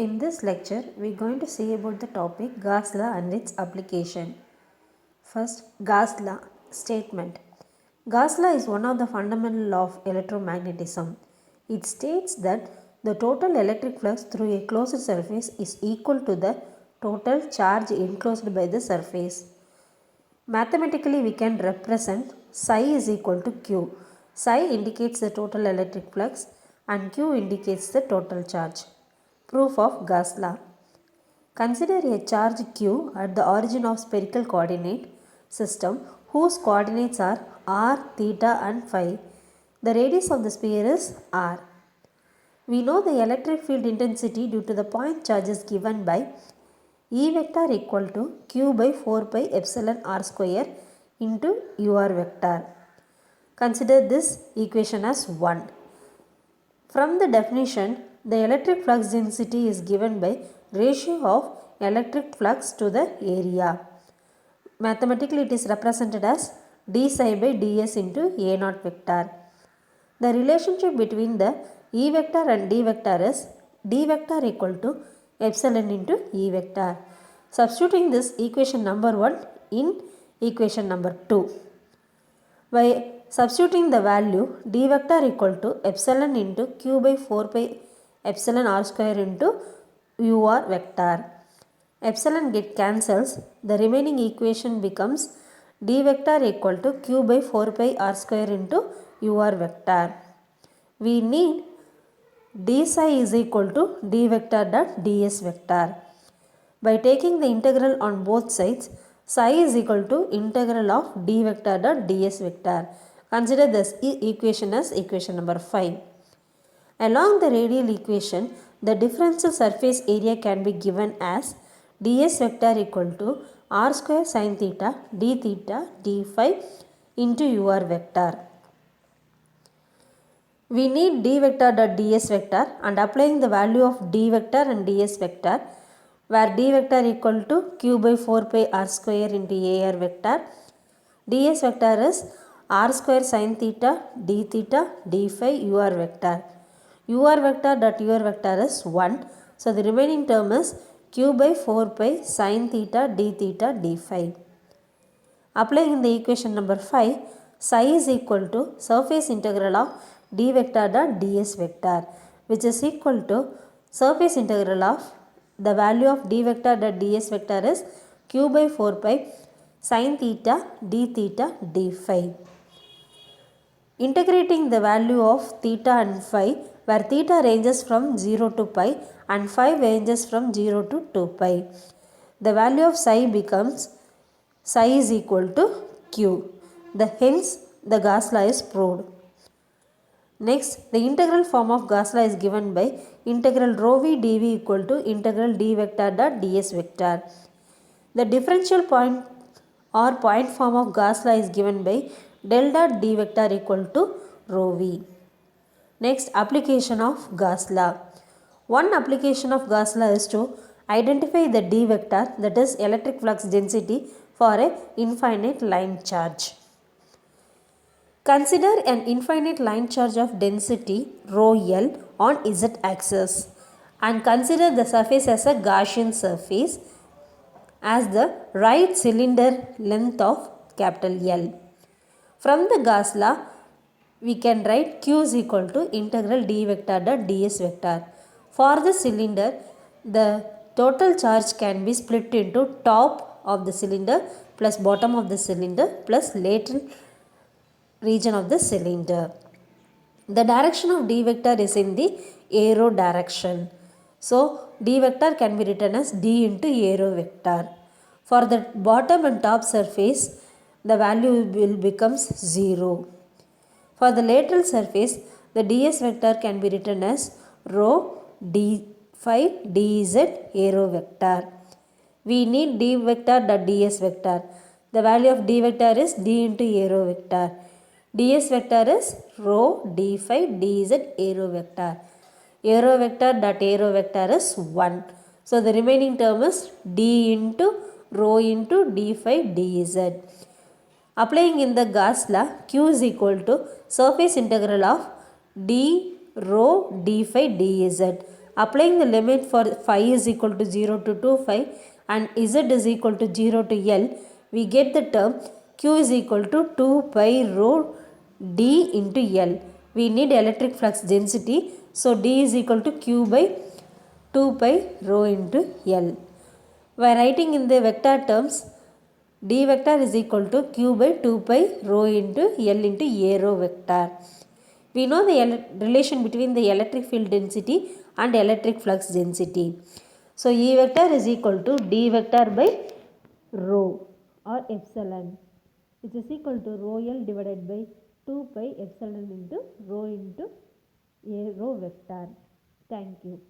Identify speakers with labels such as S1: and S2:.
S1: In this lecture, we are going to see about the topic Gauss law and its application. First, Gauss law statement. Gauss law is one of the fundamental laws of electromagnetism. It states that the total electric flux through a closed surface is equal to the total charge enclosed by the surface. Mathematically, we can represent psi is equal to Q. Psi indicates the total electric flux and Q indicates the total charge. Proof of Gauss law. Consider a charge Q at the origin of spherical coordinate system whose coordinates are r, theta and phi. The radius of the sphere is r. We know the electric field intensity due to the point charges given by E vector equal to Q by 4 pi epsilon r square into UR vector. Consider this equation as 1. From the definition, the electric flux density is given by ratio of electric flux to the area. Mathematically, it is represented as d psi by ds into A naught vector. The relationship between the E vector and d vector is d vector equal to epsilon into E vector. Substituting this equation number 1 in equation number 2. By substituting the value d vector equal to epsilon into q by 4 pi epsilon r square into ur vector. Epsilon get cancels. The remaining equation becomes d vector equal to q by 4 pi r square into ur vector. We need d psi is equal to d vector dot ds vector. By taking the integral on both sides, psi is equal to integral of d vector dot ds vector. Consider this equation as equation number 5. Along the radial equation, the differential surface area can be given as ds vector equal to r square sin theta d phi into ur vector. We need d vector dot ds vector and applying the value of d vector and ds vector, where d vector equal to q by 4 pi r square into ar vector. Ds vector is r square sin theta d phi ur vector. Ur vector dot ur vector is 1. So the remaining term is q by 4 pi sin theta d phi. Applying in the equation number 5, psi is equal to surface integral of d vector dot ds vector, which is equal to surface integral of the value of d vector dot ds vector is q by 4 pi sin theta d phi. Integrating the value of theta and phi, where theta ranges from 0 to pi and phi ranges from 0 to 2 pi. The value of psi becomes psi is equal to q. Hence, the Gauss law is proved. Next, the integral form of Gauss law is given by integral rho v dv equal to integral d vector dot ds vector. The differential point or point form of Gauss law is given by del dot d vector equal to rho v. Next, application of Gauss law. One application of Gauss law is to identify the d vector, that is electric flux density, for an infinite line charge. Consider an infinite line charge of density rho L on z axis and consider the surface as a Gaussian surface as the right cylinder length of capital L. From the Gauss law, we can write q is equal to integral d vector dot ds vector. For the cylinder, the total charge can be split into top of the cylinder plus bottom of the cylinder plus lateral region of the cylinder. The direction of d vector is in the arrow direction. So, d vector can be written as d into arrow vector. For the bottom and top surface, the value will becomes 0. For the lateral surface, the ds vector can be written as rho d phi dz arrow vector. We need d vector dot ds vector. The value of d vector is d into arrow vector. ds vector is rho d phi dz arrow vector. Arrow vector dot arrow vector is 1. So the remaining term is d into rho into d phi dz. Applying in the Gauss law, q is equal to surface integral of d rho d phi dz. Applying the limit for phi is equal to 0 to 2 phi and z is equal to 0 to L, we get the term Q is equal to 2 pi rho d into L. We need electric flux density, so D is equal to Q by 2 pi rho into L. By writing in the vector terms, D vector is equal to Q by 2 pi rho into L into A rho vector. We know the relation between the electric field density and electric flux density. So E vector is equal to D vector by rho or epsilon, which is equal to rho L divided by 2 pi epsilon into rho into A rho vector. Thank you.